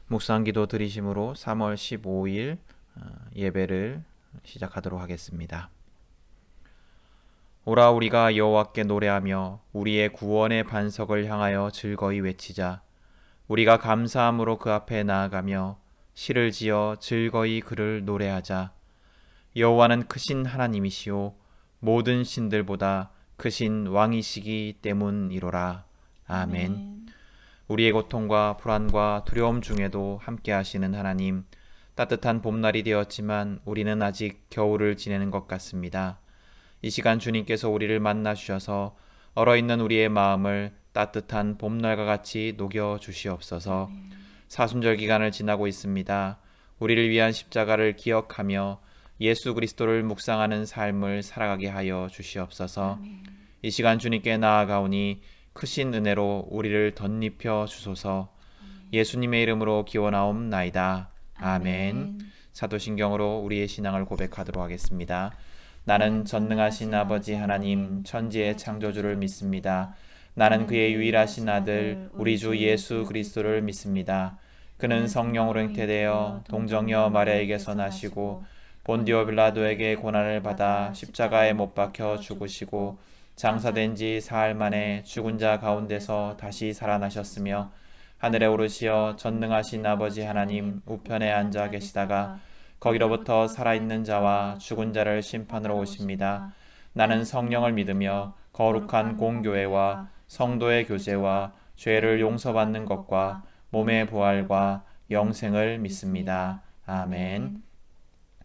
묵상기도 드리심으로 3월 15일 예배를 시작하도록 하겠습니다. 오라 우리가 여호와께 노래하며 우리의 구원의 반석을 향하여 즐거이 외치자. 우리가 감사함으로 그 앞에 나아가며 시를 지어 즐거이 그를 노래하자. 여호와는 크신 하나님이시오 모든 신들보다 크신 왕이시기 때문이로라. 아멘. 우리의 고통과 불안과 두려움 중에도 함께 하시는 하나님, 따뜻한 봄날이 되었지만 우리는 아직 겨울을 지내는 것 같습니다. 이 시간 주님께서 우리를 만나 주셔서 얼어있는 우리의 마음을 따뜻한 봄날과 같이 녹여 주시옵소서. 사순절 기간을 지나고 있습니다. 우리를 위한 십자가를 기억하며 예수 그리스도를 묵상하는 삶을 살아가게 하여 주시옵소서. 이 시간 주님께 나아가오니 크신 은혜로 우리를 덧입혀 주소서. 예수님의 이름으로 기원하옵나이다. 아멘. 사도신경으로 우리의 신앙을 고백하도록 하겠습니다. 나는 전능하신 아버지 하나님 천지의 창조주를 믿습니다. 나는 그의 유일하신 아들 우리 주 예수 그리스도를 믿습니다. 그는 성령으로 잉태되어 동정녀 마리아에게서 나시고 본디오 빌라도에게 고난을 받아 십자가에 못 박혀 죽으시고 장사된 지 사흘 만에 죽은 자 가운데서 다시 살아나셨으며 하늘에 오르시어 전능하신 아버지 하나님 우편에 앉아 계시다가 거기로부터 살아있는 자와 죽은 자를 심판으로 오십니다. 나는 성령을 믿으며 거룩한 공교회와 성도의 교제와 죄를 용서받는 것과 몸의 부활과 영생을 믿습니다. 아멘.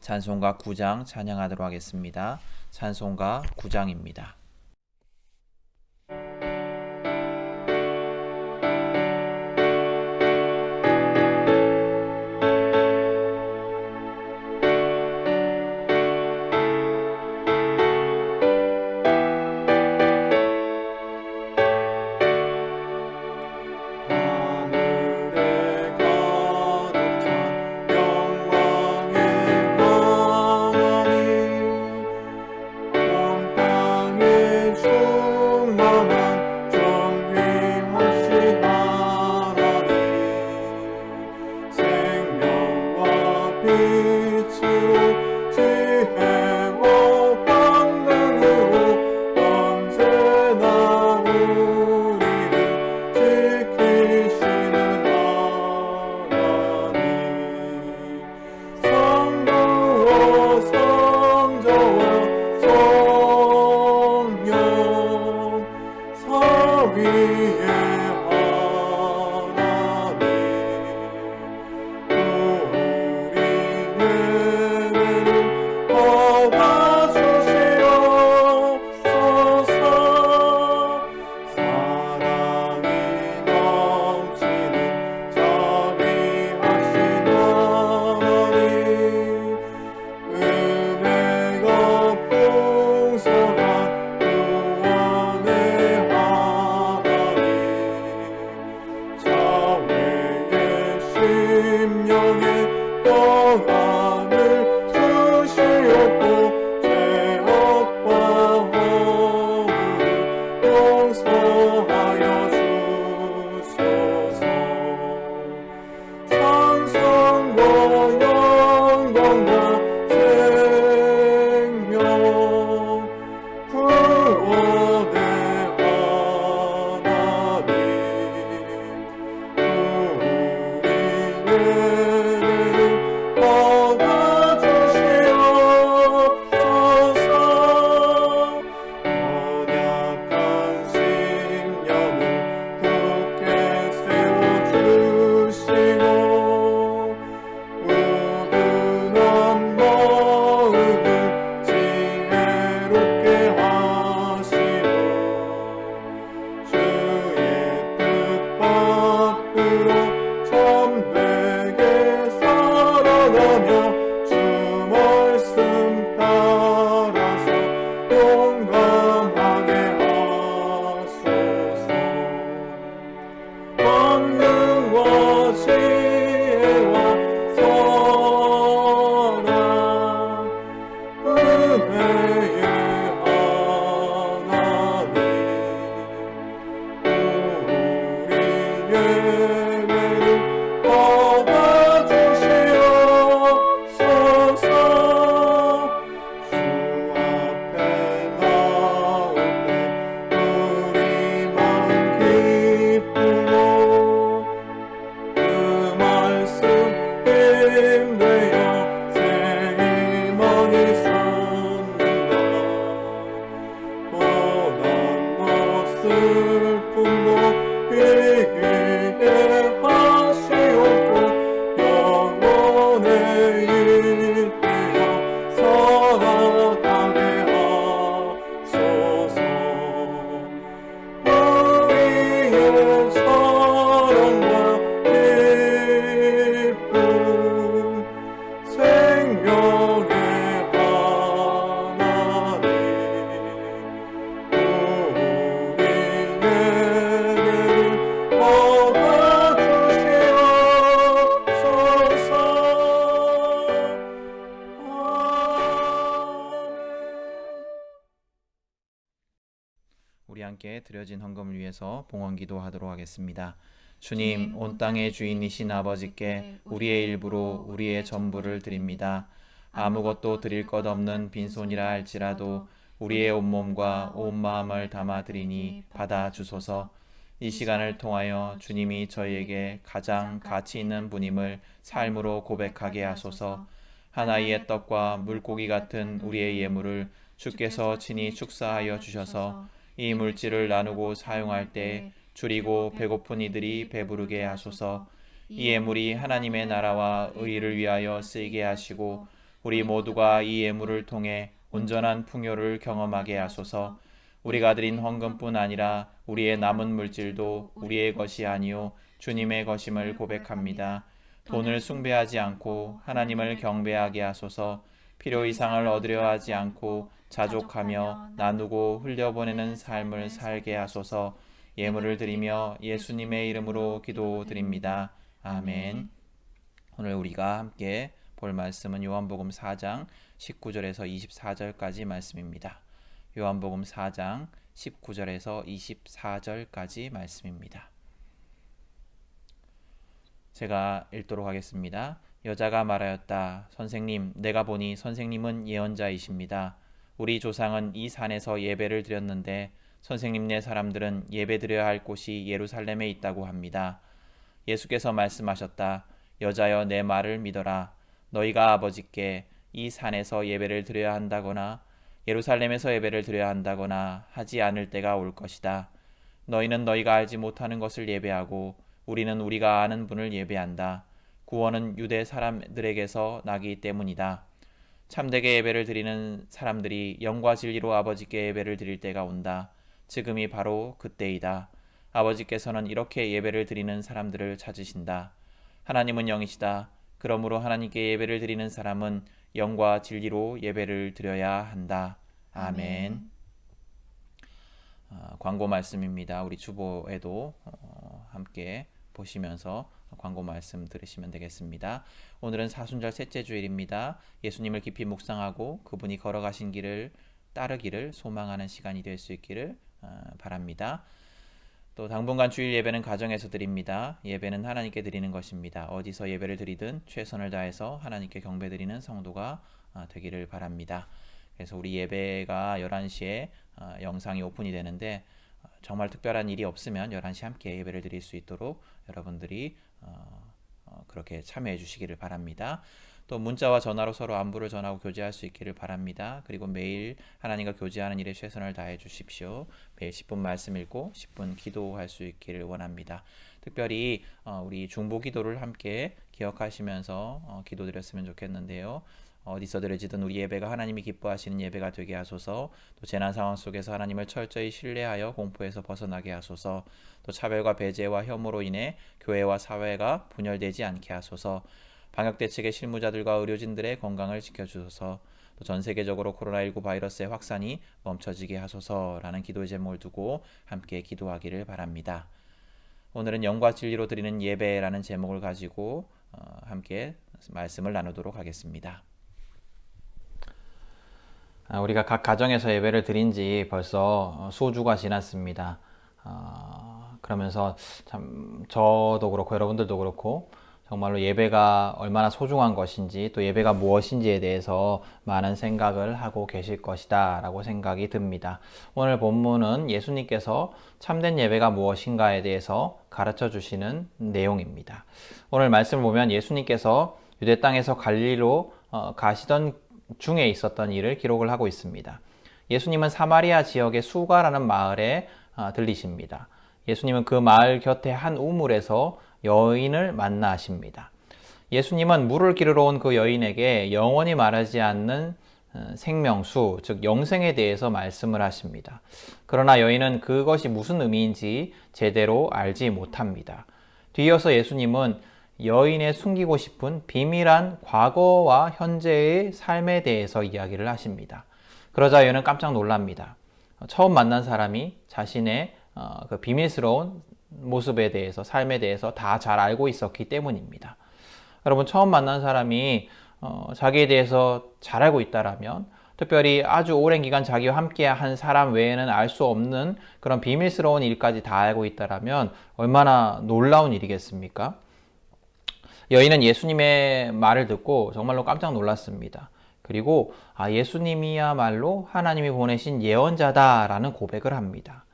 찬송가 9장 찬양하도록 하겠습니다. 찬송가 9장입니다. 땅에 우리 함께 드려진 헌금을 위해서 봉헌 기도하도록 하겠습니다. 주님, 온 땅의 주인이신 아버지께 우리의 일부로 우리의 전부를 드립니다. 아무것도 드릴 것 없는 빈손이라 할지라도 우리의 온몸과 온 마음을 담아 드리니 받아 주소서. 이 시간을 통하여 주님이 저희에게 가장 가치 있는 분임을 삶으로 고백하게 하소서. 하나의 떡과 물고기 같은 우리의 예물을 주께서 친히 축사하여 주셔서 이 물질을 나누고 사용할 때 줄이고 배고픈 이들이 배부르게 하소서. 이 예물이 하나님의 나라와 의를 위하여 쓰이게 하시고 우리 모두가 이 예물을 통해 온전한 풍요를 경험하게 하소서. 우리가 드린 헌금뿐 아니라 우리의 남은 물질도 우리의 것이 아니요 주님의 것임을 고백합니다. 돈을 숭배하지 않고 하나님을 경배하게 하소서. 필요 이상을 얻으려 하지 않고 자족하며 나누고 흘려보내는 삶을 살게 하소서. 예물을 드리며 예수님의 이름으로 기도드립니다. 아멘. 오늘 우리가 함께 볼 말씀은 요한복음 4장 19절에서 24절까지 말씀입니다. 요한복음 4장 19절에서 24절까지 말씀입니다. 제가 읽도록 하겠습니다. 여자가 말하였다. 선생님, 내가 보니 선생님은 예언자이십니다. 우리 조상은 이 산에서 예배를 드렸는데 선생님네 사람들은 예배드려야 할 곳이 예루살렘에 있다고 합니다. 예수께서 말씀하셨다. 여자여, 내 말을 믿어라. 너희가 아버지께 이 산에서 예배를 드려야 한다거나 예루살렘에서 예배를 드려야 한다거나 하지 않을 때가 올 것이다. 너희는 너희가 알지 못하는 것을 예배하고 우리는 우리가 아는 분을 예배한다. 구원은 유대 사람들에게서 나기 때문이다. 참되게 예배를 드리는 사람들이 영과 진리로 아버지께 예배를 드릴 때가 온다. 지금이 바로 그때이다. 아버지께서는 이렇게 예배를 드리는 사람들을 찾으신다. 하나님은 영이시다. 그러므로 하나님께 예배를 드리는 사람은 영과 진리로 예배를 드려야 한다. 아멘. 광고 말씀입니다. 우리 주보에도 함께 보시면서 광고 말씀 들으시면 되겠습니다. 오늘은 사순절 셋째 주일입니다. 예수님을 깊이 묵상하고 그분이 걸어가신 길을 따르기를 소망하는 시간이 될 수 있기를 바랍니다. 또 당분간 주일 예배는 가정에서 드립니다. 예배는 하나님께 드리는 것입니다. 어디서 예배를 드리든 최선을 다해서 하나님께 경배드리는 성도가 되기를 바랍니다. 그래서 우리 예배가 11시에 영상이 오픈이 되는데 정말 특별한 일이 없으면 11시 함께 예배를 드릴 수 있도록 여러분들이 그렇게 참여해 주시기를 바랍니다. 또 문자와 전화로 서로 안부를 전하고 교제할 수 있기를 바랍니다. 그리고 매일 하나님과 교제하는 일에 최선을 다해 주십시오. 매일 10분 말씀 읽고 10분 기도할 수 있기를 원합니다. 특별히 우리 중보 기도를 함께 기억하시면서 기도드렸으면 좋겠는데요. 어디서 드려지든 우리 예배가 하나님이 기뻐하시는 예배가 되게 하소서. 또 재난 상황 속에서 하나님을 철저히 신뢰하여 공포에서 벗어나게 하소서. 또 차별과 배제와 혐오로 인해 교회와 사회가 분열되지 않게 하소서. 방역대책의 실무자들과 의료진들의 건강을 지켜주소서. 또 전 세계적으로 코로나19 바이러스의 확산이 멈춰지게 하소서라는 기도의 제목을 두고 함께 기도하기를 바랍니다. 오늘은 영과 진리로 드리는 예배라는 제목을 가지고 함께 말씀을 나누도록 하겠습니다. 우리가 각 가정에서 예배를 드린 지 벌써 수주가 지났습니다. 그러면서 참 저도 그렇고 여러분들도 그렇고 정말로 예배가 얼마나 소중한 것인지 또 예배가 무엇인지에 대해서 많은 생각을 하고 계실 것이다 라고 생각이 듭니다. 오늘 본문은 예수님께서 참된 예배가 무엇인가에 대해서 가르쳐 주시는 내용입니다. 오늘 말씀을 보면 예수님께서 유대 땅에서 갈릴리로 가시던 중에 있었던 일을 기록을 하고 있습니다. 예수님은 사마리아 지역의 수가라는 마을에 들리십니다. 예수님은 그 마을 곁에 한 우물에서 여인을 만나십니다. 예수님은 물을 기르러 온 그 여인에게 영원히 마르지 않는 생명수, 즉 영생에 대해서 말씀을 하십니다. 그러나 여인은 그것이 무슨 의미인지 제대로 알지 못합니다. 뒤이어서 예수님은 여인의 숨기고 싶은 비밀한 과거와 현재의 삶에 대해서 이야기를 하십니다. 그러자 여인은 깜짝 놀랍니다. 처음 만난 사람이 자신의 그 비밀스러운 모습에 대해서, 삶에 대해서 다 잘 알고 있었기 때문입니다. 여러분, 처음 만난 사람이 자기에 대해서 잘 알고 있다라면 특별히 아주 오랜 기간 자기와 함께 한 사람 외에는 알 수 없는 그런 비밀스러운 일까지 다 알고 있다라면 얼마나 놀라운 일이겠습니까? 여인은 예수님의 말을 듣고 정말로 깜짝 놀랐습니다. 그리고 예수님이야말로 하나님이 보내신 예언자다라는 고백을 합니다.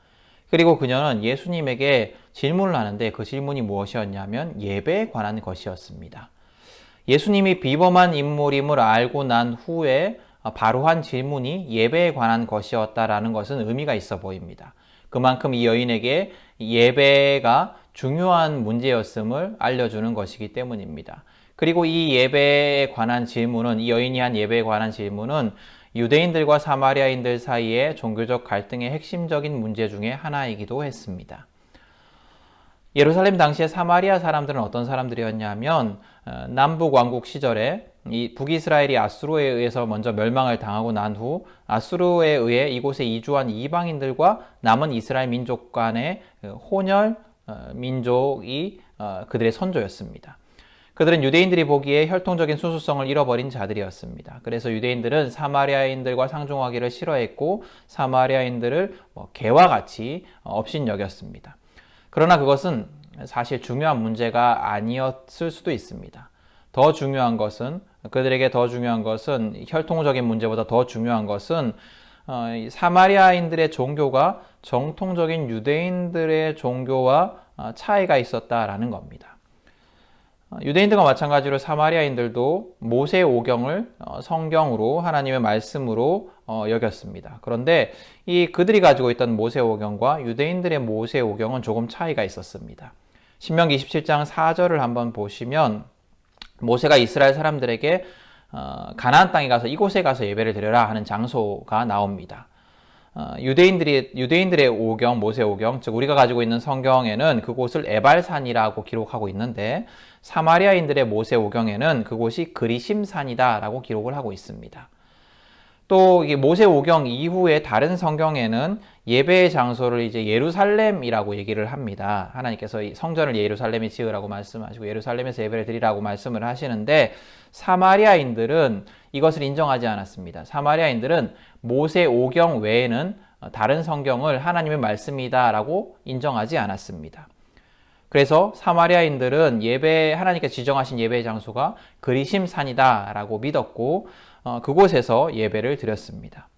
그리고 그녀는 예수님에게 질문을 하는데 그 질문이 무엇이었냐면 예배에 관한 것이었습니다. 예수님이 비범한 인물임을 알고 난 후에 바로 한 질문이 예배에 관한 것이었다라는 것은 의미가 있어 보입니다. 그만큼 이 여인에게 예배가 중요한 문제였음을 알려주는 것이기 때문입니다. 그리고 이 예배에 관한 질문은, 이 여인이 한 예배에 관한 질문은 유대인들과 사마리아인들 사이의 종교적 갈등의 핵심적인 문제 중에 하나이기도 했습니다. 예루살렘 당시의 사마리아 사람들은 어떤 사람들이었냐면 남북 왕국 시절에 이 북이스라엘이 아수르에 의해서 먼저 멸망을 당하고 난 후 아수르에 의해 이곳에 이주한 이방인들과 남은 이스라엘 민족 간의 혼혈 민족이 그들의 선조였습니다. 그들은 유대인들이 보기에 혈통적인 순수성을 잃어버린 자들이었습니다. 그래서 유대인들은 사마리아인들과 상종하기를 싫어했고 사마리아인들을 개와 같이 업신여겼습니다. 그러나 그것은 사실 중요한 문제가 아니었을 수도 있습니다. 더 중요한 것은, 그들에게 더 중요한 것은, 혈통적인 문제보다 더 중요한 것은 사마리아인들의 종교가 정통적인 유대인들의 종교와 차이가 있었다라는 겁니다. 유대인들과 마찬가지로 사마리아인들도 모세 오경을 성경으로, 하나님의 말씀으로 여겼습니다. 그런데 그들이 가지고 있던 모세 오경과 유대인들의 모세 오경은 조금 차이가 있었습니다. 신명기 27장 4절을 한번 보시면 모세가 이스라엘 사람들에게 가나안 땅에 가서 이곳에 가서 예배를 드려라 하는 장소가 나옵니다. 유대인들의 오경, 모세 오경, 즉 우리가 가지고 있는 성경에는 그곳을 에발산이라고 기록하고 있는데 사마리아인들의 모세 오경에는 그곳이 그리심산이다라고 기록을 하고 있습니다. 또 모세 오경 이후에 다른 성경에는 예배의 장소를 이제 예루살렘이라고 얘기를 합니다. 하나님께서 성전을 예루살렘에 지으라고 말씀하시고 예루살렘에서 예배를 드리라고 말씀을 하시는데 사마리아인들은 이것을 인정하지 않았습니다. 사마리아인들은 모세 오경 외에는 다른 성경을 하나님의 말씀이다라고 인정하지 않았습니다. 그래서 사마리아인들은 하나님께서 지정하신 예배의 장소가 그리심산이다라고 믿었고 그곳에서 예배를 드렸습니다.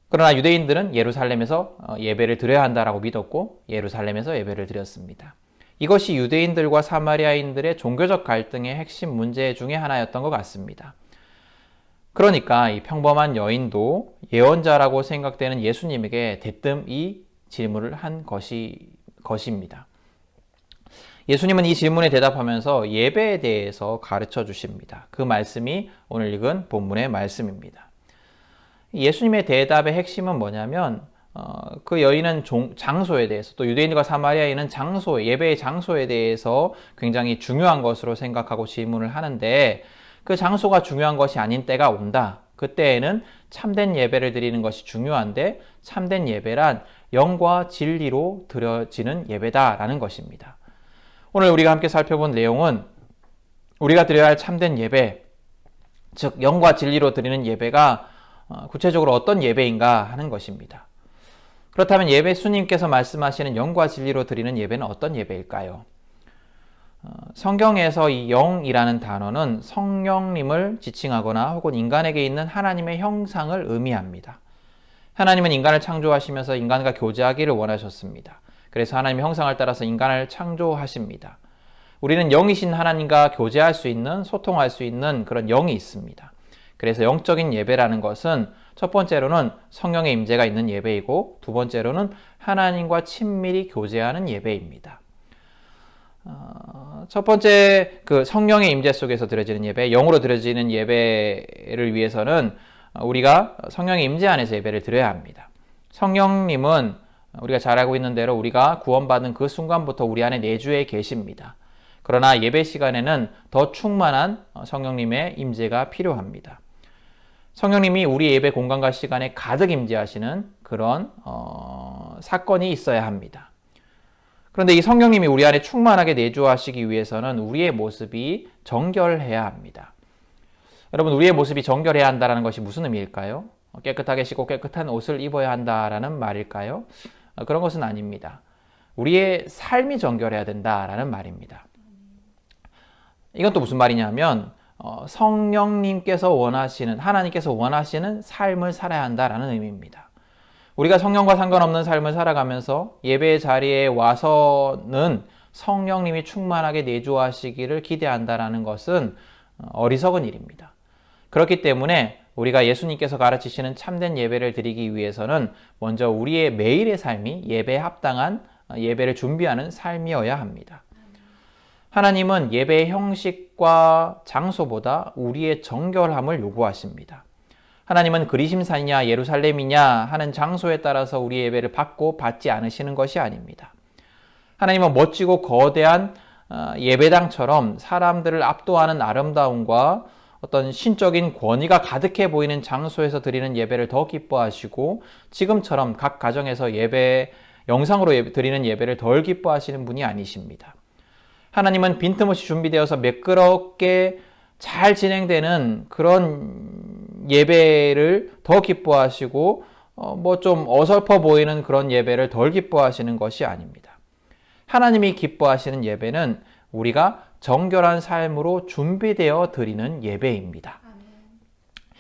그러나 유대인들은 예루살렘에서 예배를 드려야 한다라고 믿었고 예루살렘에서 예배를 드렸습니다. 이것이 유대인들과 사마리아인들의 종교적 갈등의 핵심 문제 중에 하나였던 것 같습니다. 그러니까 이 평범한 여인도 예언자라고 생각되는 예수님에게 대뜸 이 질문을 한 것입니다. 예수님은 이 질문에 대답하면서 예배에 대해서 가르쳐 주십니다. 그 말씀이 오늘 읽은 본문의 말씀입니다. 예수님의 대답의 핵심은 뭐냐면 그 여인은 장소에 대해서, 또 유대인과 사마리아인은 예배의 장소에 대해서 굉장히 중요한 것으로 생각하고 질문을 하는데 그 장소가 중요한 것이 아닌 때가 온다. 그때에는 참된 예배를 드리는 것이 중요한데 참된 예배란 영과 진리로 드려지는 예배다라는 것입니다. 오늘 우리가 함께 살펴본 내용은 우리가 드려야 할 참된 예배, 즉 영과 진리로 드리는 예배가 구체적으로 어떤 예배인가 하는 것입니다. 그렇다면 예배수님께서 말씀하시는 영과 진리로 드리는 예배는 어떤 예배일까요? 성경에서 이 영이라는 단어는 성령님을 지칭하거나 혹은 인간에게 있는 하나님의 형상을 의미합니다. 하나님은 인간을 창조하시면서 인간과 교제하기를 원하셨습니다. 그래서 하나님의 형상을 따라서 인간을 창조하십니다. 우리는 영이신 하나님과 교제할 수 있는, 소통할 수 있는 그런 영이 있습니다. 그래서 영적인 예배라는 것은 첫 번째로는 성령의 임재가 있는 예배이고 두 번째로는 하나님과 친밀히 교제하는 예배입니다. 첫 번째 그 성령의 임재 속에서 드려지는 예배, 영으로 드려지는 예배를 위해서는 우리가 성령의 임재 안에서 예배를 드려야 합니다. 성령님은 우리가 잘 알고 있는 대로 우리가 구원받은 그 순간부터 우리 안에 내주에 계십니다. 그러나 예배 시간에는 더 충만한 성령님의 임재가 필요합니다. 성령님이 우리 예배 공간과 시간에 가득 임재하시는 그런 사건이 있어야 합니다. 그런데 이 성령님이 우리 안에 충만하게 내주하시기 위해서는 우리의 모습이 정결해야 합니다. 여러분, 우리의 모습이 정결해야 한다는 것이 무슨 의미일까요? 깨끗하게 씻고 깨끗한 옷을 입어야 한다라는 말일까요? 그런 것은 아닙니다. 우리의 삶이 정결해야 된다라는 말입니다. 이건 또 무슨 말이냐면 성령님께서 원하시는, 하나님께서 원하시는 삶을 살아야 한다라는 의미입니다. 우리가 성령과 상관없는 삶을 살아가면서 예배의 자리에 와서는 성령님이 충만하게 내주하시기를 기대한다라는 것은 어리석은 일입니다. 그렇기 때문에 우리가 예수님께서 가르치시는 참된 예배를 드리기 위해서는 먼저 우리의 매일의 삶이 예배에 합당한 예배를 준비하는 삶이어야 합니다. 하나님은 예배의 형식과 장소보다 우리의 정결함을 요구하십니다. 하나님은 그리심산이냐 예루살렘이냐 하는 장소에 따라서 우리의 예배를 받고 받지 않으시는 것이 아닙니다. 하나님은 멋지고 거대한 예배당처럼 사람들을 압도하는 아름다움과 어떤 신적인 권위가 가득해 보이는 장소에서 드리는 예배를 더 기뻐하시고, 지금처럼 각 가정에서 영상으로 드리는 예배를 덜 기뻐하시는 분이 아니십니다. 하나님은 빈틈없이 준비되어서 매끄럽게 잘 진행되는 그런 예배를 더 기뻐하시고 좀 어설퍼 보이는 그런 예배를 덜 기뻐하시는 것이 아닙니다. 하나님이 기뻐하시는 예배는 우리가 정결한 삶으로 준비되어 드리는 예배입니다.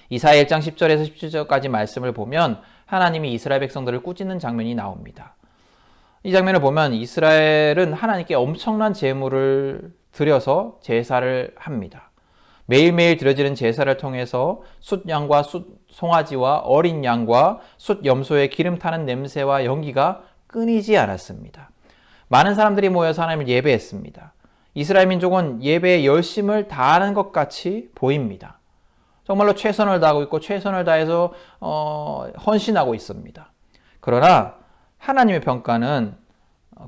이사야 1장 10절에서 17절까지 말씀을 보면 하나님이 이스라엘 백성들을 꾸짖는 장면이 나옵니다. 이 장면을 보면 이스라엘은 하나님께 엄청난 제물을 드려서 제사를 합니다. 매일매일 드려지는 제사를 통해서 숫양과 숫송아지와 어린 양과 숫염소의 기름 타는 냄새와 연기가 끊이지 않았습니다. 많은 사람들이 모여서 하나님을 예배했습니다. 이스라엘 민족은 예배에 열심을 다하는 것 같이 보입니다. 정말로 최선을 다하고 있고 최선을 다해서 헌신하고 있습니다. 그러나 하나님의 평가는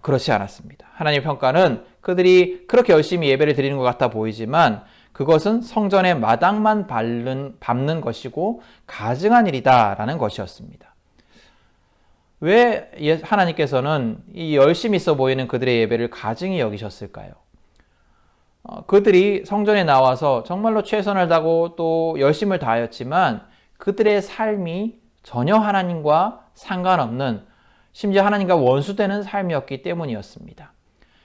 그렇지 않았습니다. 하나님의 평가는 그들이 그렇게 열심히 예배를 드리는 것 같아 보이지만 그것은 성전의 마당만 밟는 것이고 가증한 일이다라는 것이었습니다. 왜 하나님께서는 이 열심히 있어 보이는 그들의 예배를 가증히 여기셨을까요? 그들이 성전에 나와서 정말로 최선을 다하고 또 열심을 다하였지만 그들의 삶이 전혀 하나님과 상관없는, 심지어 하나님과 원수되는 삶이었기 때문이었습니다.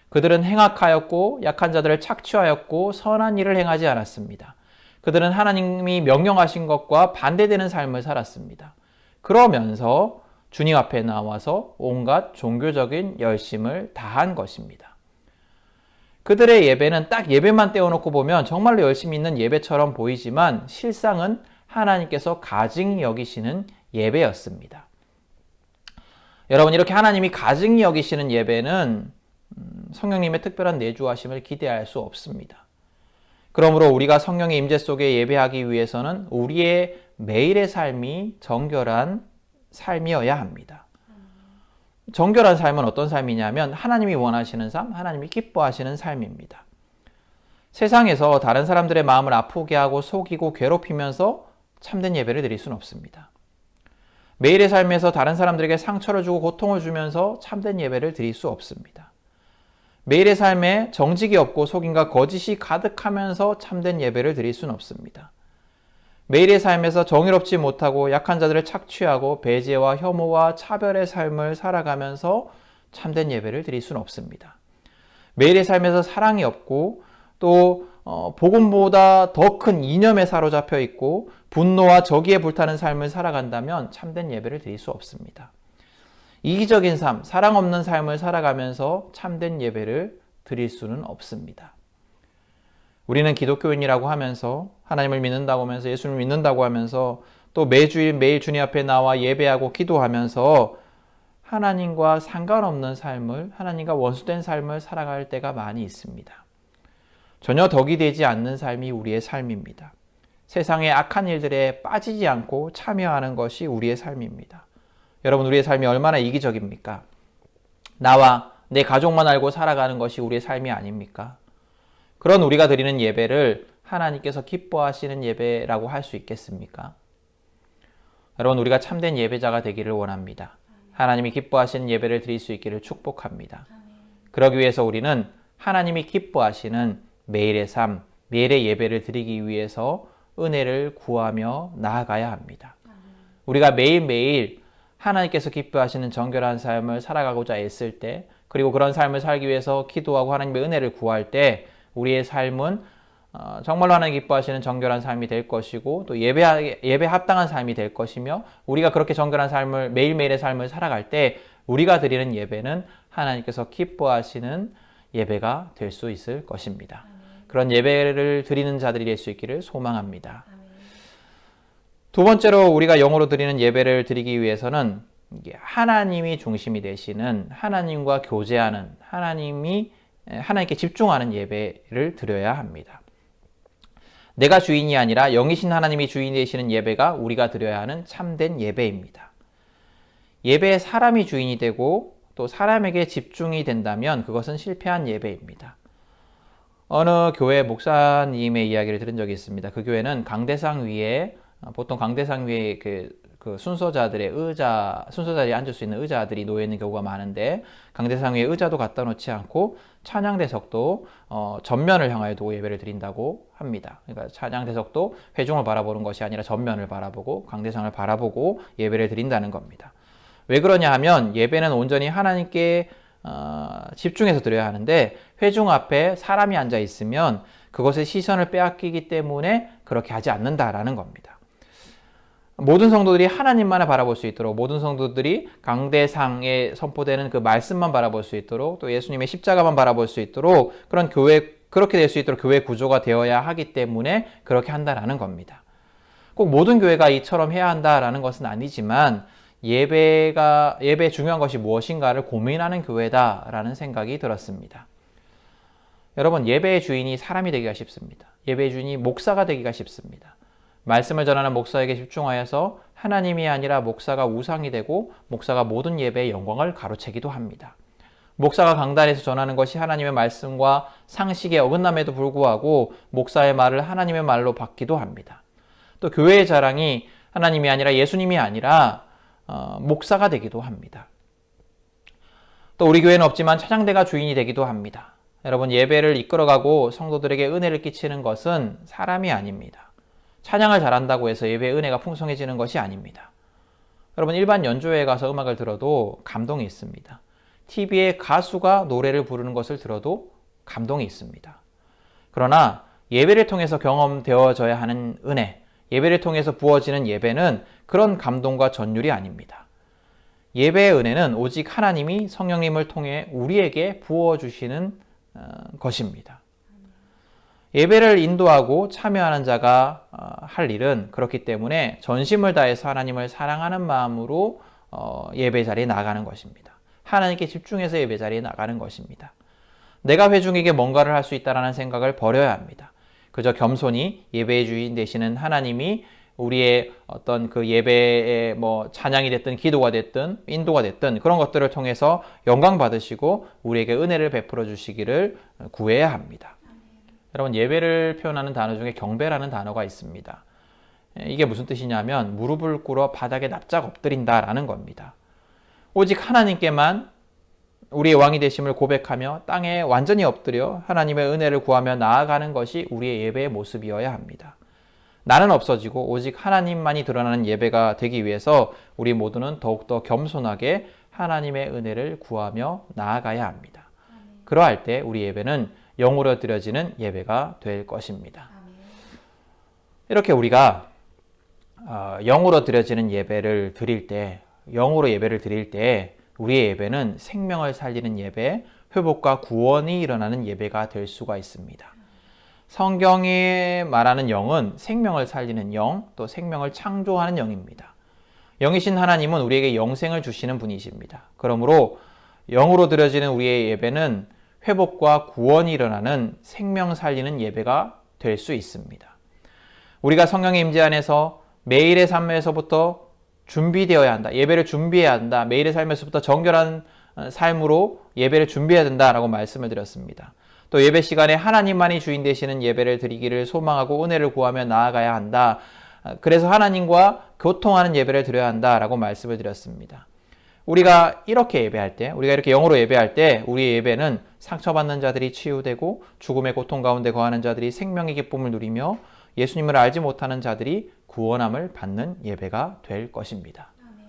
그들은 행악하였고 약한 자들을 착취하였고 선한 일을 행하지 않았습니다. 그들은 하나님이 명령하신 것과 반대되는 삶을 살았습니다. 그러면서 주님 앞에 나와서 온갖 종교적인 열심을 다한 것입니다. 그들의 예배는 딱 예배만 떼어놓고 보면 정말로 열심히 있는 예배처럼 보이지만 실상은 하나님께서 가증히 여기시는 예배였습니다. 여러분, 이렇게 하나님이 가증히 여기시는 예배는 성령님의 특별한 내주하심을 기대할 수 없습니다. 그러므로 우리가 성령의 임재 속에 예배하기 위해서는 우리의 매일의 삶이 정결한 삶이어야 합니다. 정결한 삶은 어떤 삶이냐면 하나님이 원하시는 삶, 하나님이 기뻐하시는 삶입니다. 세상에서 다른 사람들의 마음을 아프게 하고 속이고 괴롭히면서 참된 예배를 드릴 수는 없습니다. 매일의 삶에서 다른 사람들에게 상처를 주고 고통을 주면서 참된 예배를 드릴 수 없습니다. 매일의 삶에 정직이 없고 속임과 거짓이 가득하면서 참된 예배를 드릴 수는 없습니다. 매일의 삶에서 정의롭지 못하고 약한 자들을 착취하고 배제와 혐오와 차별의 삶을 살아가면서 참된 예배를 드릴 수는 없습니다. 매일의 삶에서 사랑이 없고 또 복음보다 더 큰 이념에 사로잡혀 있고 분노와 저기에 불타는 삶을 살아간다면 참된 예배를 드릴 수 없습니다. 이기적인 삶, 사랑 없는 삶을 살아가면서 참된 예배를 드릴 수는 없습니다. 우리는 기독교인이라고 하면서 하나님을 믿는다고 하면서 예수님을 믿는다고 하면서 또 매주일 매일 주님 앞에 나와 예배하고 기도하면서 하나님과 상관없는 삶을, 하나님과 원수된 삶을 살아갈 때가 많이 있습니다. 전혀 덕이 되지 않는 삶이 우리의 삶입니다. 세상의 악한 일들에 빠지지 않고 참여하는 것이 우리의 삶입니다. 여러분, 우리의 삶이 얼마나 이기적입니까? 나와 내 가족만 알고 살아가는 것이 우리의 삶이 아닙니까? 그런 우리가 드리는 예배를 하나님께서 기뻐하시는 예배라고 할 수 있겠습니까? 여러분, 우리가 참된 예배자가 되기를 원합니다. 하나님이 기뻐하시는 예배를 드릴 수 있기를 축복합니다. 그러기 위해서 우리는 하나님이 기뻐하시는 매일의 삶, 매일의 예배를 드리기 위해서 은혜를 구하며 나아가야 합니다. 우리가 매일매일 하나님께서 기뻐하시는 정결한 삶을 살아가고자 애쓸 때, 그리고 그런 삶을 살기 위해서 기도하고 하나님의 은혜를 구할 때 우리의 삶은 정말로 하나님 기뻐하시는 정결한 삶이 될 것이고, 또 예배 합당한 삶이 될 것이며, 우리가 그렇게 정결한 삶을, 매일매일의 삶을 살아갈 때 우리가 드리는 예배는 하나님께서 기뻐하시는 예배가 될 수 있을 것입니다. 그런 예배를 드리는 자들이 될 수 있기를 소망합니다. 두 번째로 우리가 영으로 드리는 예배를 드리기 위해서는 하나님이 중심이 되시는, 하나님과 교제하는, 하나님께 집중하는 예배를 드려야 합니다. 내가 주인이 아니라 영이신 하나님이 주인이 되시는 예배가 우리가 드려야 하는 참된 예배입니다. 예배에 사람이 주인이 되고 또 사람에게 집중이 된다면 그것은 실패한 예배입니다. 어느 교회 목사님의 이야기를 들은 적이 있습니다. 그 교회는 강대상 위에, 보통 강대상 위에 그 순서자들의 순서자리에 앉을 수 있는 의자들이 놓여 있는 경우가 많은데, 강대상 위에 의자도 갖다 놓지 않고 찬양대석도 전면을 향하여 두고 예배를 드린다고 합니다. 그러니까 찬양대석도 회중을 바라보는 것이 아니라 전면을 바라보고 강대상을 바라보고 예배를 드린다는 겁니다. 왜 그러냐 하면 예배는 온전히 하나님께 집중해서 드려야 하는데, 회중 앞에 사람이 앉아 있으면 그것의 시선을 빼앗기기 때문에 그렇게 하지 않는다라는 겁니다. 모든 성도들이 하나님만을 바라볼 수 있도록, 모든 성도들이 강대상에 선포되는 그 말씀만 바라볼 수 있도록, 또 예수님의 십자가만 바라볼 수 있도록, 그렇게 될 수 있도록 교회 구조가 되어야 하기 때문에 그렇게 한다라는 겁니다. 꼭 모든 교회가 이처럼 해야 한다라는 것은 아니지만, 예배의 중요한 것이 무엇인가를 고민하는 교회다라는 생각이 들었습니다. 여러분, 예배의 주인이 사람이 되기가 쉽습니다. 예배의 주인이 목사가 되기가 쉽습니다. 말씀을 전하는 목사에게 집중하여서 하나님이 아니라 목사가 우상이 되고, 목사가 모든 예배의 영광을 가로채기도 합니다. 목사가 강단에서 전하는 것이 하나님의 말씀과 상식에 어긋남에도 불구하고 목사의 말을 하나님의 말로 받기도 합니다. 또 교회의 자랑이 하나님이 아니라 예수님이 아니라 목사가 되기도 합니다. 또 우리 교회는 없지만 찬양대가 주인이 되기도 합니다. 여러분, 예배를 이끌어가고 성도들에게 은혜를 끼치는 것은 사람이 아닙니다. 찬양을 잘한다고 해서 예배의 은혜가 풍성해지는 것이 아닙니다. 여러분, 일반 연주회에 가서 음악을 들어도 감동이 있습니다. TV에 가수가 노래를 부르는 것을 들어도 감동이 있습니다. 그러나 예배를 통해서 경험되어져야 하는 은혜, 예배를 통해서 부어지는 예배는 그런 감동과 전율이 아닙니다. 예배의 은혜는 오직 하나님이 성령님을 통해 우리에게 부어주시는 것입니다. 예배를 인도하고 참여하는 자가 할 일은, 그렇기 때문에 전심을 다해서 하나님을 사랑하는 마음으로 예배 자리에 나가는 것입니다. 하나님께 집중해서 예배 자리에 나가는 것입니다. 내가 회중에게 뭔가를 할 수 있다는 생각을 버려야 합니다. 그저 겸손히 예배의 주인 되시는 하나님이 우리의 어떤 그 예배의 찬양이 됐든 기도가 됐든 인도가 됐든 그런 것들을 통해서 영광 받으시고 우리에게 은혜를 베풀어 주시기를 구해야 합니다. 여러분, 예배를 표현하는 단어 중에 경배라는 단어가 있습니다. 이게 무슨 뜻이냐면 무릎을 꿇어 바닥에 납작 엎드린다라는 겁니다. 오직 하나님께만 우리의 왕이 되심을 고백하며 땅에 완전히 엎드려 하나님의 은혜를 구하며 나아가는 것이 우리의 예배의 모습이어야 합니다. 나는 없어지고 오직 하나님만이 드러나는 예배가 되기 위해서 우리 모두는 더욱더 겸손하게 하나님의 은혜를 구하며 나아가야 합니다. 그러할 때 우리 예배는 영으로 드려지는 예배가 될 것입니다. 이렇게 우리가 영으로 드려지는 예배를 드릴 때, 영으로 예배를 드릴 때 우리의 예배는 생명을 살리는 예배, 회복과 구원이 일어나는 예배가 될 수가 있습니다. 성경이 말하는 영은 생명을 살리는 영, 또 생명을 창조하는 영입니다. 영이신 하나님은 우리에게 영생을 주시는 분이십니다. 그러므로 영으로 드려지는 우리의 예배는 회복과 구원이 일어나는 생명 살리는 예배가 될 수 있습니다. 우리가 성령의 임재 안에서 매일의 삶에서부터 준비되어야 한다. 예배를 준비해야 한다. 매일의 삶에서부터 정결한 삶으로 예배를 준비해야 된다라고 말씀을 드렸습니다. 또 예배 시간에 하나님만이 주인 되시는 예배를 드리기를 소망하고 은혜를 구하며 나아가야 한다. 그래서 하나님과 교통하는 예배를 드려야 한다라고 말씀을 드렸습니다. 우리가 이렇게 예배할 때, 우리가 이렇게 영으로 예배할 때 우리의 예배는 상처받는 자들이 치유되고 죽음의 고통 가운데 거하는 자들이 생명의 기쁨을 누리며 예수님을 알지 못하는 자들이 구원함을 받는 예배가 될 것입니다. 아멘.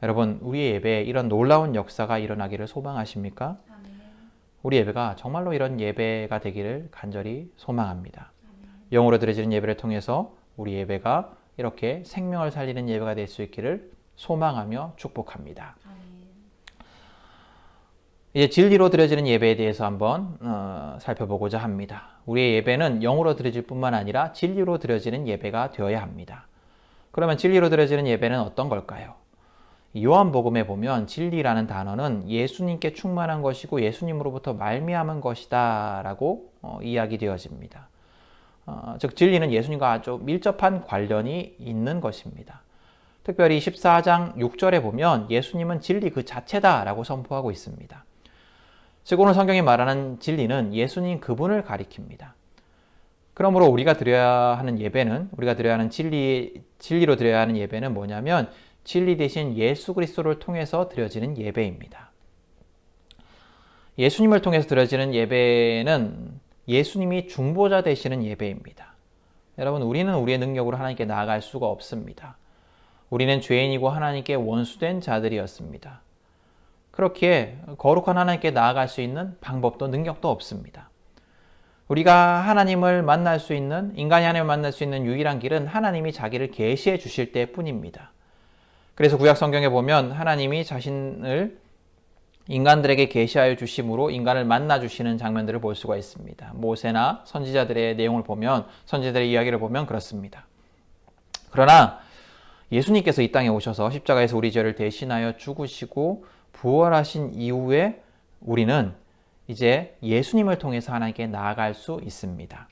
여러분, 우리의 예배에 이런 놀라운 역사가 일어나기를 소망하십니까? 아멘. 우리 예배가 정말로 이런 예배가 되기를 간절히 소망합니다. 아멘. 영으로 드려지는 예배를 통해서 우리 예배가 이렇게 생명을 살리는 예배가 될 수 있기를 소망하며 축복합니다. 아멘. 이제 진리로 드려지는 예배에 대해서 한번 살펴보고자 합니다. 우리의 예배는 영으로 드려질 뿐만 아니라 진리로 드려지는 예배가 되어야 합니다. 그러면 진리로 드려지는 예배는 어떤 걸까요? 요한복음에 보면 진리라는 단어는 예수님께 충만한 것이고 예수님으로부터 말미암은 것이다 라고 이야기되어집니다. 즉 진리는 예수님과 아주 밀접한 관련이 있는 것입니다. 특별히 14장 6절에 보면 예수님은 진리 그 자체다 라고 선포하고 있습니다. 즉 오늘 성경이 말하는 진리는 예수님 그분을 가리킵니다. 그러므로 우리가 드려야 하는 예배는, 우리가 드려야 하는 진리로 드려야 하는 예배는 뭐냐면 진리 대신 예수 그리스도를 통해서 드려지는 예배입니다. 예수님을 통해서 드려지는 예배는 예수님이 중보자 되시는 예배입니다. 여러분, 우리는 우리의 능력으로 하나님께 나아갈 수가 없습니다. 우리는 죄인이고 하나님께 원수된 자들이었습니다. 그렇기에 거룩한 하나님께 나아갈 수 있는 방법도 능력도 없습니다. 우리가 하나님을 만날 수 있는, 인간이 하나님을 만날 수 있는 유일한 길은 하나님이 자기를 계시해 주실 때뿐입니다. 그래서 구약 성경에 보면 하나님이 자신을 인간들에게 계시하여 주심으로 인간을 만나 주시는 장면들을 볼 수가 있습니다. 모세나 선지자들의 내용을 보면, 선지자들의 이야기를 보면 그렇습니다. 그러나 예수님께서 이 땅에 오셔서 십자가에서 우리 죄를 대신하여 죽으시고 부활하신 이후에 우리는 이제 예수님을 통해서 하나님께 나아갈 수 있습니다.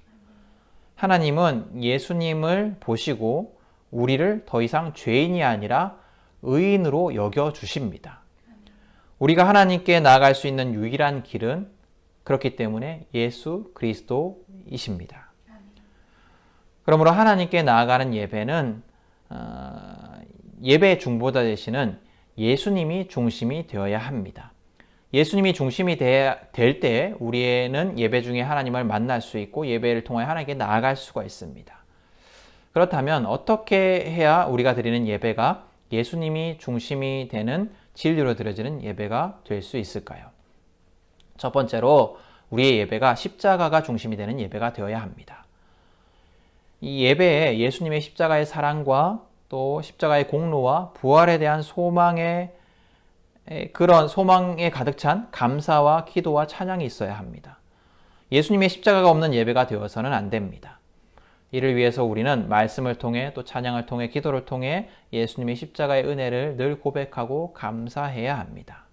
하나님은 예수님을 보시고 우리를 더 이상 죄인이 아니라 의인으로 여겨주십니다. 우리가 하나님께 나아갈 수 있는 유일한 길은 그렇기 때문에 예수 그리스도이십니다. 그러므로 하나님께 나아가는 예배는 예배의 중보자 되시는 예수님이 중심이 되어야 합니다. 예수님이 중심이 될 때 우리는 예배 중에 하나님을 만날 수 있고 예배를 통해 하나님께 나아갈 수가 있습니다. 그렇다면 어떻게 해야 우리가 드리는 예배가 예수님이 중심이 되는 진리로 드려지는 예배가 될 수 있을까요? 첫 번째로 우리의 예배가 십자가가 중심이 되는 예배가 되어야 합니다. 이 예배에 예수님의 십자가의 사랑과 또 십자가의 공로와 부활에 대한 그런 소망에 가득 찬 감사와 기도와 찬양이 있어야 합니다. 예수님의 십자가가 없는 예배가 되어서는 안 됩니다. 이를 위해서 우리는 말씀을 통해 또 찬양을 통해 기도를 통해 예수님의 십자가의 은혜를 늘 고백하고 감사해야 합니다.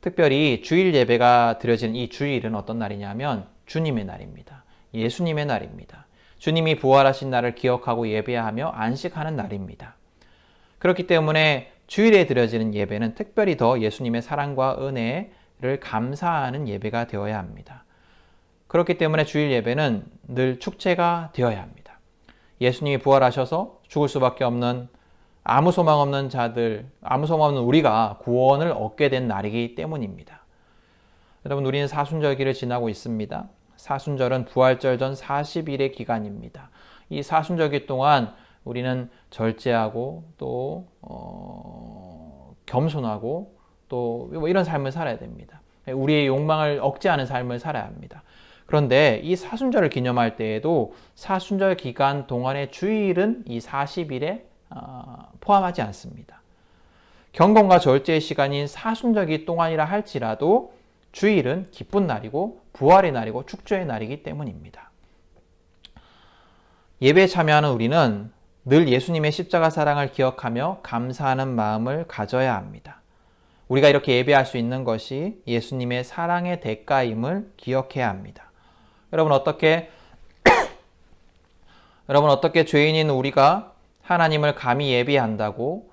특별히 주일 예배가 드려지는 이 주일은 어떤 날이냐면 주님의 날입니다. 예수님의 날입니다. 주님이 부활하신 날을 기억하고 예배하며 안식하는 날입니다. 그렇기 때문에 주일에 드려지는 예배는 특별히 더 예수님의 사랑과 은혜를 감사하는 예배가 되어야 합니다. 그렇기 때문에 주일 예배는 늘 축제가 되어야 합니다. 예수님이 부활하셔서 죽을 수밖에 없는 아무 소망 없는 자들, 아무 소망 없는 우리가 구원을 얻게 된 날이기 때문입니다. 여러분, 우리는 사순절기를 지나고 있습니다. 사순절은 부활절 전 40일의 기간입니다. 이 사순절기 동안 우리는 절제하고 또 겸손하고 또 이런 삶을 살아야 됩니다. 우리의 욕망을 억제하는 삶을 살아야 합니다. 그런데 이 사순절을 기념할 때에도 사순절 기간 동안의 주일은 이 40일에 포함하지 않습니다. 경건과 절제의 시간인 사순절기 동안이라 할지라도 주일은 기쁜 날이고 부활의 날이고 축제의 날이기 때문입니다. 예배에 참여하는 우리는 늘 예수님의 십자가 사랑을 기억하며 감사하는 마음을 가져야 합니다. 우리가 이렇게 예배할 수 있는 것이 예수님의 사랑의 대가임을 기억해야 합니다. 여러분 어떻게 죄인인 우리가 하나님을 감히 예배한다고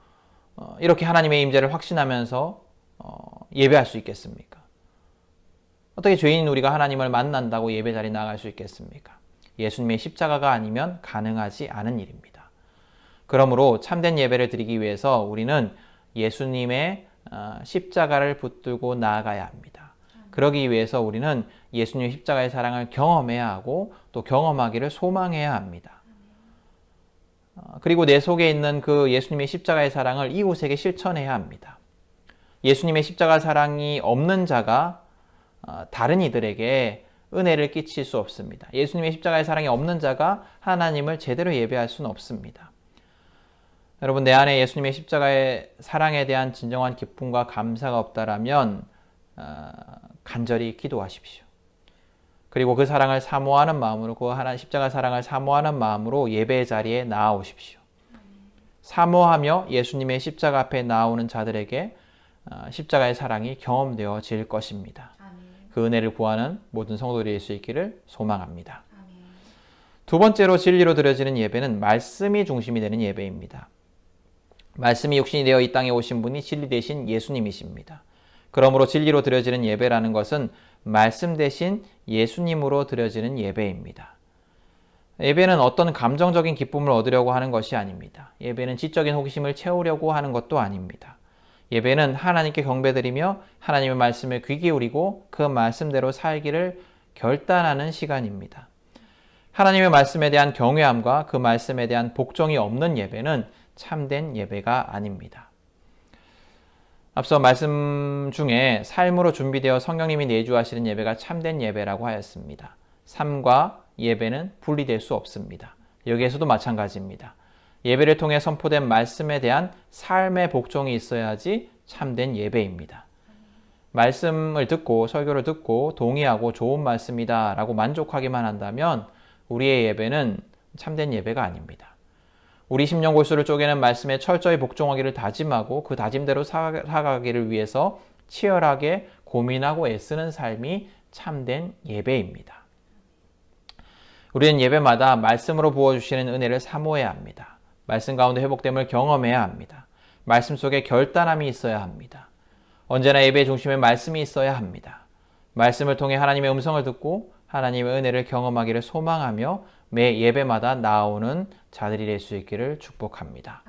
이렇게 하나님의 임재를 확신하면서 예배할 수 있겠습니까? 어떻게 죄인인 우리가 하나님을 만난다고 예배 자리에 나갈 수 있겠습니까? 예수님의 십자가가 아니면 가능하지 않은 일입니다. 그러므로 참된 예배를 드리기 위해서 우리는 예수님의 십자가를 붙들고 나아가야 합니다. 그러기 위해서 우리는 예수님의 십자가의 사랑을 경험해야 하고 또 경험하기를 소망해야 합니다. 그리고 내 속에 있는 그 예수님의 십자가의 사랑을 이웃에게 실천해야 합니다. 예수님의 십자가 사랑이 없는 자가 다른 이들에게 은혜를 끼칠 수 없습니다. 예수님의 십자가의 사랑이 없는 자가 하나님을 제대로 예배할 수는 없습니다. 여러분, 내 안에 예수님의 십자가의 사랑에 대한 진정한 기쁨과 감사가 없다라면 간절히 기도하십시오. 그리고 그 사랑을 사모하는 마음으로, 그 하나님 십자가 사랑을 사모하는 마음으로 예배의 자리에 나아오십시오. 사모하며 예수님의 십자가 앞에 나오는 자들에게 십자가의 사랑이 경험되어질 것입니다. 그 은혜를 구하는 모든 성도들이 될 수 있기를 소망합니다. 두 번째로 진리로 드려지는 예배는 말씀이 중심이 되는 예배입니다. 말씀이 육신이 되어 이 땅에 오신 분이 진리 대신 예수님이십니다. 그러므로 진리로 드려지는 예배라는 것은 말씀 대신 예수님으로 드려지는 예배입니다. 예배는 어떤 감정적인 기쁨을 얻으려고 하는 것이 아닙니다. 예배는 지적인 호기심을 채우려고 하는 것도 아닙니다. 예배는 하나님께 경배드리며 하나님의 말씀에 귀 기울이고 그 말씀대로 살기를 결단하는 시간입니다. 하나님의 말씀에 대한 경외함과 그 말씀에 대한 복종이 없는 예배는 참된 예배가 아닙니다. 앞서 말씀 중에 삶으로 준비되어 성령님이 내주하시는 예배가 참된 예배라고 하였습니다. 삶과 예배는 분리될 수 없습니다. 여기에서도 마찬가지입니다. 예배를 통해 선포된 말씀에 대한 삶의 복종이 있어야지 참된 예배입니다. 말씀을 듣고 설교를 듣고 동의하고 좋은 말씀이다 라고 만족하기만 한다면 우리의 예배는 참된 예배가 아닙니다. 우리 심령 골수를 쪼개는 말씀에 철저히 복종하기를 다짐하고 그 다짐대로 살아가기를 위해서 치열하게 고민하고 애쓰는 삶이 참된 예배입니다. 우리는 예배마다 말씀으로 부어주시는 은혜를 사모해야 합니다. 말씀 가운데 회복됨을 경험해야 합니다. 말씀 속에 결단함이 있어야 합니다. 언제나 예배의 중심에 말씀이 있어야 합니다. 말씀을 통해 하나님의 음성을 듣고 하나님의 은혜를 경험하기를 소망하며 매 예배마다 나오는 자들이 될 수 있기를 축복합니다.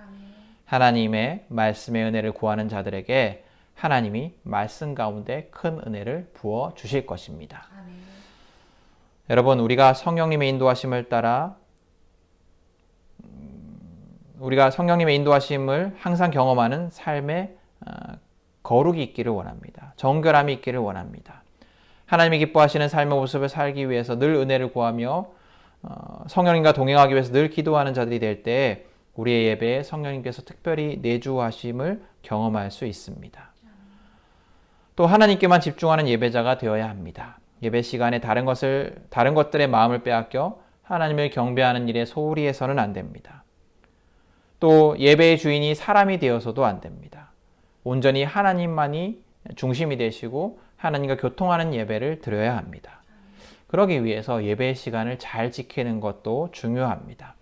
하나님의 말씀의 은혜를 구하는 자들에게 하나님이 말씀 가운데 큰 은혜를 부어 주실 것입니다. 여러분, 우리가 성령님의 인도하심을 따라 우리가 성령님의 인도하심을 항상 경험하는 삶의 거룩이 있기를 원합니다. 정결함이 있기를 원합니다. 하나님이 기뻐하시는 삶의 모습을 살기 위해서 늘 은혜를 구하며 성령님과 동행하기 위해서 늘 기도하는 자들이 될 때 우리의 예배에 성령님께서 특별히 내주하심을 경험할 수 있습니다. 또 하나님께만 집중하는 예배자가 되어야 합니다. 예배 시간에 다른 것들의 마음을 빼앗겨 하나님을 경배하는 일에 소홀히 해서는 안 됩니다. 또 예배의 주인이 사람이 되어서도 안 됩니다. 온전히 하나님만이 중심이 되시고 하나님과 교통하는 예배를 드려야 합니다. 그러기 위해서 예배의 시간을 잘 지키는 것도 중요합니다.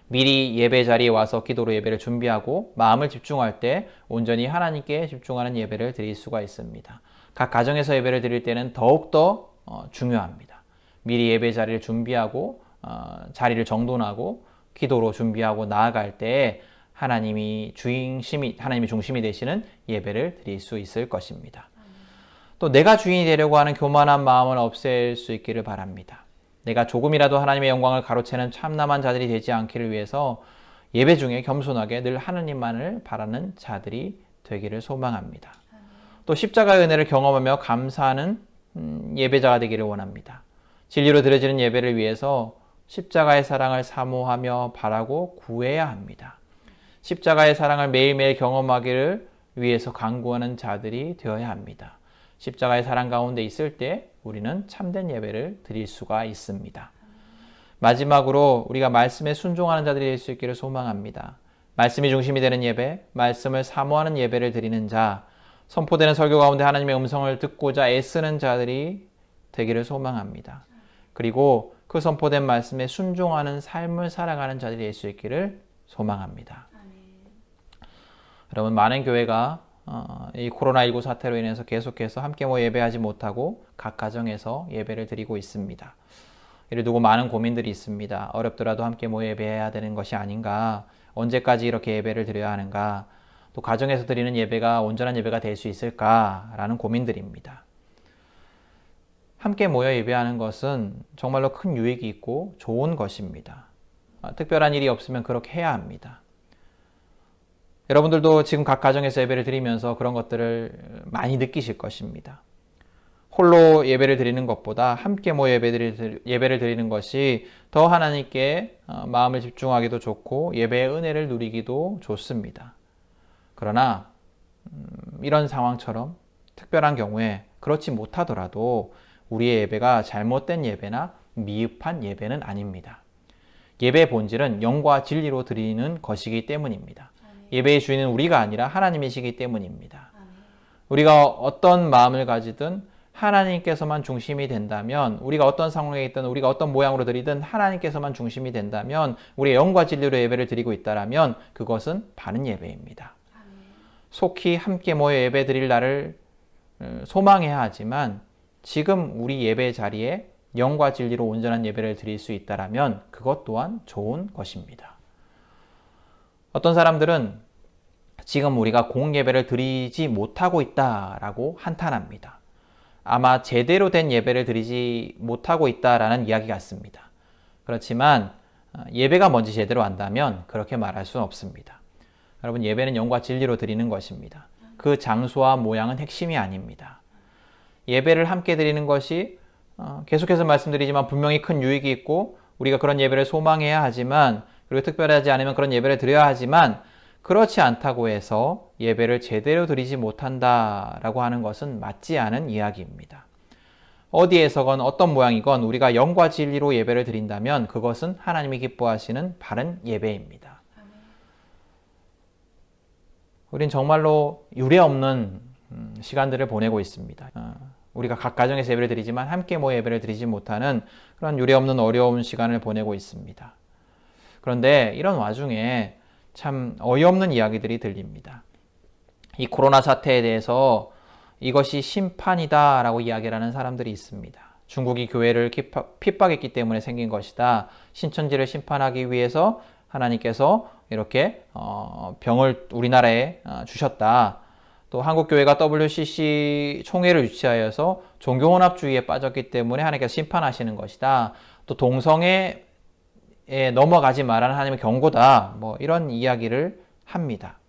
미리 예배 자리에 와서 기도로 예배를 준비하고 마음을 집중할 때 온전히 하나님께 집중하는 예배를 드릴 수가 있습니다. 각 가정에서 예배를 드릴 때는 더욱더 중요합니다. 미리 예배 자리를 준비하고 자리를 정돈하고 기도로 준비하고 나아갈 때 하나님이 중심이 되시는 예배를 드릴 수 있을 것입니다. 또 내가 주인이 되려고 하는 교만한 마음을 없앨 수 있기를 바랍니다. 내가 조금이라도 하나님의 영광을 가로채는 참남한 자들이 되지 않기를 위해서 예배 중에 겸손하게 늘 하나님만을 바라는 자들이 되기를 소망합니다. 또 십자가의 은혜를 경험하며 감사하는 예배자가 되기를 원합니다. 진리로 드려지는 예배를 위해서 십자가의 사랑을 사모하며 바라고 구해야 합니다. 십자가의 사랑을 매일매일 경험하기를 위해서 간구하는 자들이 되어야 합니다. 십자가의 사랑 가운데 있을 때 우리는 참된 예배를 드릴 수가 있습니다. 마지막으로 우리가 말씀에 순종하는 자들이 될 수 있기를 소망합니다. 말씀이 중심이 되는 예배, 말씀을 사모하는 예배를 드리는 자, 선포되는 설교 가운데 하나님의 음성을 듣고자 애쓰는 자들이 되기를 소망합니다. 그리고 그 선포된 말씀에 순종하는 삶을 살아가는 자들이 될 수 있기를 소망합니다. 여러분, 많은 교회가 이 코로나19 사태로 인해서 계속해서 함께 모여 예배하지 못하고 각 가정에서 예배를 드리고 있습니다. 이를 두고 많은 고민들이 있습니다. 어렵더라도 함께 모여 예배해야 되는 것이 아닌가? 언제까지 이렇게 예배를 드려야 하는가? 또 가정에서 드리는 예배가 온전한 예배가 될 수 있을까? 라는 고민들입니다. 함께 모여 예배하는 것은 정말로 큰 유익이 있고 좋은 것입니다. 특별한 일이 없으면 그렇게 해야 합니다. 여러분들도 지금 각 가정에서 예배를 드리면서 그런 것들을 많이 느끼실 것입니다. 홀로 예배를 드리는 것보다 함께 모여 예배를 드리는 것이 더 하나님께 마음을 집중하기도 좋고 예배의 은혜를 누리기도 좋습니다. 그러나 이런 상황처럼 특별한 경우에 그렇지 못하더라도 우리의 예배가 잘못된 예배나 미흡한 예배는 아닙니다. 예배의 본질은 영과 진리로 드리는 것이기 때문입니다. 예배의 주인은 우리가 아니라 하나님이시기 때문입니다. 우리가 어떤 마음을 가지든 하나님께서만 중심이 된다면, 우리가 어떤 상황에 있든 우리가 어떤 모양으로 드리든 하나님께서만 중심이 된다면, 우리의 영과 진리로 예배를 드리고 있다면 그것은 바른 예배입니다. 속히 함께 모여 예배 드릴 날을 소망해야 하지만 지금 우리 예배 자리에 영과 진리로 온전한 예배를 드릴 수 있다면 그것 또한 좋은 것입니다. 어떤 사람들은 지금 우리가 공예배를 드리지 못하고 있다라고 한탄합니다. 아마 제대로 된 예배를 드리지 못하고 있다라는 이야기 같습니다. 그렇지만 예배가 뭔지 제대로 안다면 그렇게 말할 수는 없습니다. 여러분, 예배는 영과 진리로 드리는 것입니다. 그 장소와 모양은 핵심이 아닙니다. 예배를 함께 드리는 것이 계속해서 말씀드리지만 분명히 큰 유익이 있고 우리가 그런 예배를 소망해야 하지만, 그리고 특별하지 않으면 그런 예배를 드려야 하지만, 그렇지 않다고 해서 예배를 제대로 드리지 못한다라고 하는 것은 맞지 않은 이야기입니다. 어디에서건 어떤 모양이건 우리가 영과 진리로 예배를 드린다면 그것은 하나님이 기뻐하시는 바른 예배입니다. 우린 정말로 유례없는 시간들을 보내고 있습니다. 우리가 각 가정에서 예배를 드리지만 함께 모여 예배를 드리지 못하는 그런 유례없는 어려운 시간을 보내고 있습니다. 그런데 이런 와중에 참 어이없는 이야기들이 들립니다. 이 코로나 사태에 대해서 이것이 심판이다 라고 이야기를 하는 사람들이 있습니다. 중국이 교회를 핍박했기 때문에 생긴 것이다. 신천지를 심판하기 위해서 하나님께서 이렇게 병을 우리나라에 주셨다. 또 한국교회가 WCC 총회를 유치하여서 종교혼합주의에 빠졌기 때문에 하나님께서 심판하시는 것이다. 또 동성애 넘어가지 말라는 하나님의 경고다. 이런 이야기를 합니다.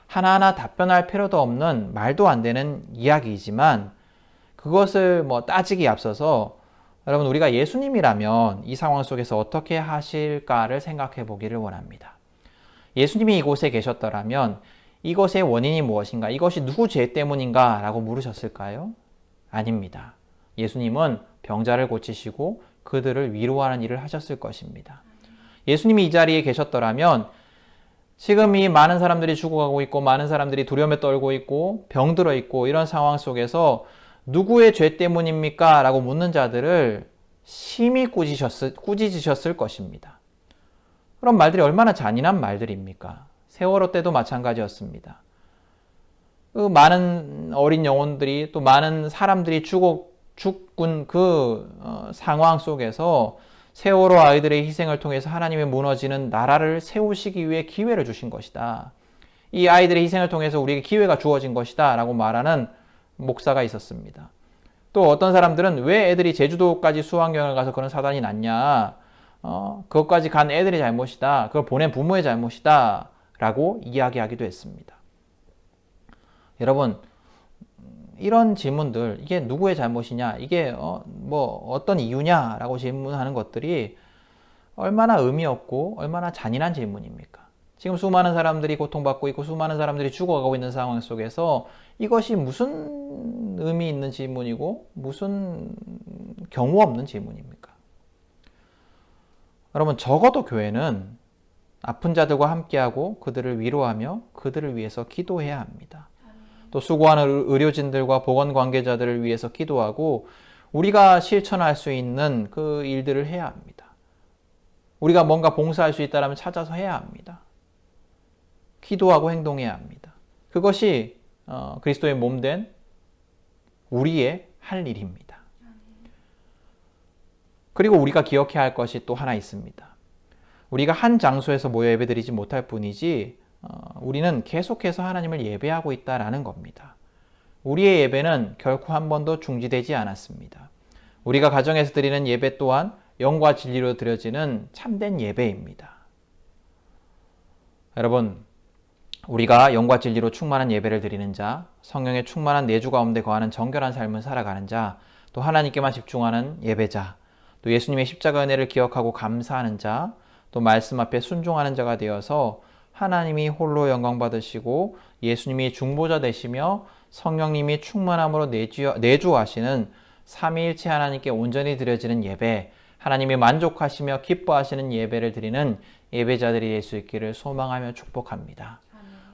하나하나 답변할 필요도 없는 말도 안 되는 이야기이지만 그것을 따지기 앞서서 여러분, 우리가 예수님이라면 이 상황 속에서 어떻게 하실까를 생각해 보기를 원합니다. 예수님이 이곳에 계셨더라면 이것의 원인이 무엇인가? 이것이 누구 죄 때문인가? 라고 물으셨을까요? 아닙니다. 예수님은 병자를 고치시고 그들을 위로하는 일을 하셨을 것입니다. 예수님이 이 자리에 계셨더라면 지금 이 많은 사람들이 죽어가고 있고 많은 사람들이 두려움에 떨고 있고 병들어 있고 이런 상황 속에서 누구의 죄 때문입니까? 라고 묻는 자들을 심히 꾸짖으셨을 것입니다. 그런 말들이 얼마나 잔인한 말들입니까? 세월호 때도 마찬가지였습니다. 그 많은 어린 영혼들이, 또 많은 사람들이 죽은 그 상황 속에서 세월호 아이들의 희생을 통해서 하나님의 무너지는 나라를 세우시기 위해 기회를 주신 것이다. 이 아이들의 희생을 통해서 우리에게 기회가 주어진 것이다 라고 말하는 목사가 있었습니다. 또 어떤 사람들은 왜 애들이 제주도까지 수학여행을 가서 그런 사단이 났냐, 그것까지 간 애들의 잘못이다, 그걸 보낸 부모의 잘못이다 라고 이야기하기도 했습니다. 여러분, 이런 질문들, 이게 누구의 잘못이냐, 이게 어떤 이유냐 라고 질문하는 것들이 얼마나 의미 없고 얼마나 잔인한 질문입니까? 지금 수많은 사람들이 고통받고 있고 수많은 사람들이 죽어가고 있는 상황 속에서 이것이 무슨 의미 있는 질문이고 무슨 경우 없는 질문입니까? 여러분, 적어도 교회는 아픈 자들과 함께하고 그들을 위로하며 그들을 위해서 기도해야 합니다. 또 수고하는 의료진들과 보건 관계자들을 위해서 기도하고 우리가 실천할 수 있는 그 일들을 해야 합니다. 우리가 뭔가 봉사할 수 있다면 찾아서 해야 합니다. 기도하고 행동해야 합니다. 그것이 그리스도의 몸된 우리의 할 일입니다. 그리고 우리가 기억해야 할 것이 또 하나 있습니다. 우리가 한 장소에서 모여 예배드리지 못할 뿐이지 우리는 계속해서 하나님을 예배하고 있다라는 겁니다. 우리의 예배는 결코 한 번도 중지되지 않았습니다. 우리가 가정에서 드리는 예배 또한 영과 진리로 드려지는 참된 예배입니다. 여러분, 우리가 영과 진리로 충만한 예배를 드리는 자, 성령의 충만한 내주 가운데 거하는 정결한 삶을 살아가는 자, 또 하나님께만 집중하는 예배자, 또 예수님의 십자가 은혜를 기억하고 감사하는 자, 또 말씀 앞에 순종하는 자가 되어서 하나님이 홀로 영광 받으시고 예수님이 중보자 되시며 성령님이 충만함으로 내주하시는 삼위일체 하나님께 온전히 드려지는 예배, 하나님이 만족하시며 기뻐하시는 예배를 드리는 예배자들이 될 수 있기를 소망하며 축복합니다.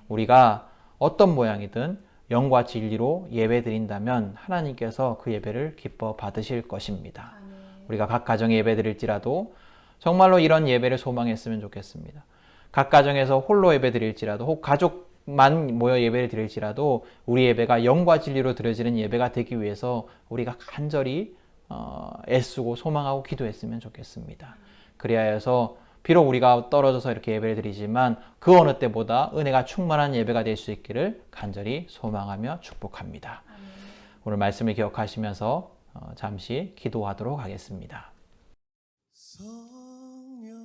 우리가 어떤 모양이든 영과 진리로 예배 드린다면 하나님께서 그 예배를 기뻐 받으실 것입니다. 우리가 각 가정에 예배 드릴지라도 정말로 이런 예배를 소망했으면 좋겠습니다. 각 가정에서 홀로 예배 드릴지라도 혹 가족만 모여 예배를 드릴지라도 우리 예배가 영과 진리로 드려지는 예배가 되기 위해서 우리가 간절히 애쓰고 소망하고 기도했으면 좋겠습니다. 그리하여서 비록 우리가 떨어져서 이렇게 예배를 드리지만 그 어느 때보다 은혜가 충만한 예배가 될 수 있기를 간절히 소망하며 축복합니다. 오늘 말씀을 기억하시면서 잠시 기도하도록 하겠습니다. 성령의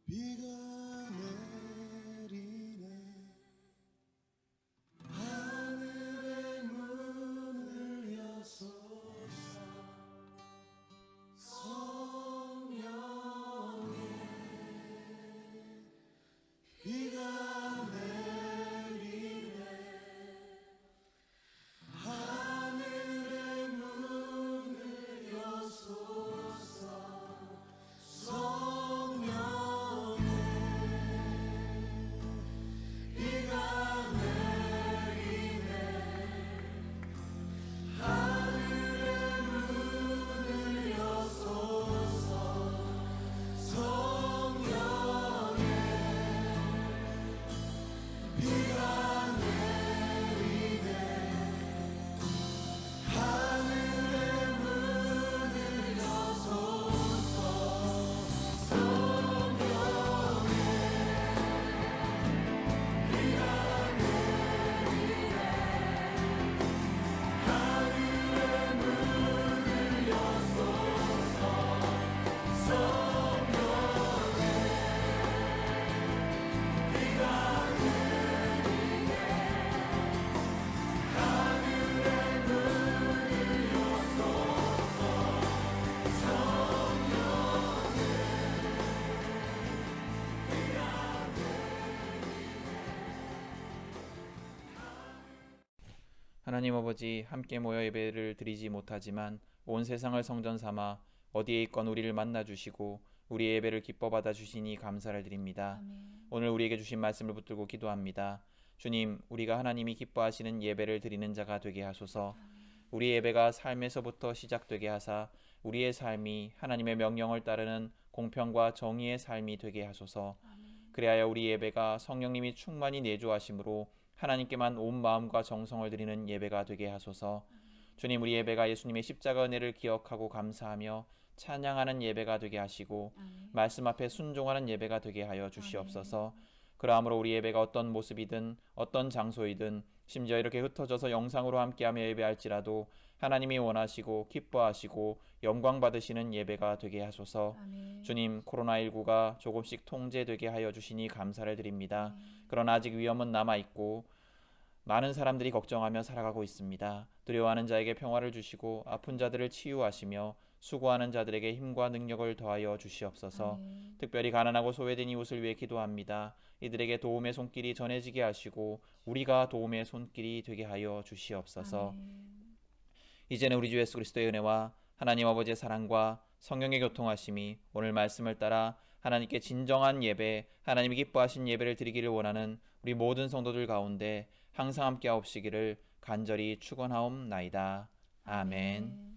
비가 내리네 하늘의 문을 여소서 성령의 비가 내리네 하늘의 문을 여소서 성령의 비가 내리네 하늘의 문을 여소서 성령의 비가 내리네 하늘의 문을 여소서 성령의 비가 내리네 하늘의 문을 여소서 성령의 비가 내리네 하늘의 문을 여소서 하나님 아버지, 함께 모여 예배를 드리지 못하지만 온 세상을 성전 삼아 어디에 있건 우리를 만나 주시고 우리의 예배를 기뻐 받아 주시니 감사를 드립니다. 오늘 우리에게 주신 말씀을 붙들고 기도합니다. 주님, 우리가 하나님이 기뻐하시는 예배를 드리는 자가 되게 하소서. 우리의 예배가 삶에서부터 시작되게 하사 우리의 삶이 하나님의 명령을 따르는 공평과 정의의 삶이 되게 하소서. 그리하여 우리 예배가 성령님이 충만히 내주하심으로 하나님께만 온 마음과 정성을 드리는 예배가 되게 하소서. 주님, 우리 예배가 예수님의 십자가 은혜를 기억하고 감사하며 찬양하는 예배가 되게 하시고 말씀 앞에 순종하는 예배가 되게 하여 주시옵소서. 그러므로 우리 예배가 어떤 모습이든 어떤 장소이든 심지어 이렇게 흩어져서 영상으로 함께하며 예배할지라도 하나님이 원하시고 기뻐하시고 영광 받으시는 예배가 되게 하소서. 주님, 코로나19가 조금씩 통제되게 하여 주시니 감사를 드립니다. 그러나 아직 위험은 남아있고 많은 사람들이 걱정하며 살아가고 있습니다. 두려워하는 자에게 평화를 주시고 아픈 자들을 치유하시며 수고하는 자들에게 힘과 능력을 더하여 주시옵소서. 특별히 가난하고 소외된 이웃을 위해 기도합니다. 이들에게 도움의 손길이 전해지게 하시고 우리가 도움의 손길이 되게 하여 주시옵소서. 이제는 우리 주 예수 그리스도의 은혜와 하나님 아버지의 사랑과 성령의 교통하심이 오늘 말씀을 따라 하나님께 진정한 예배, 하나님이 기뻐하신 예배를 드리기를 원하는 우리 모든 성도들 가운데 항상 함께 하옵시기를 간절히 축원하옵나이다. 아멘.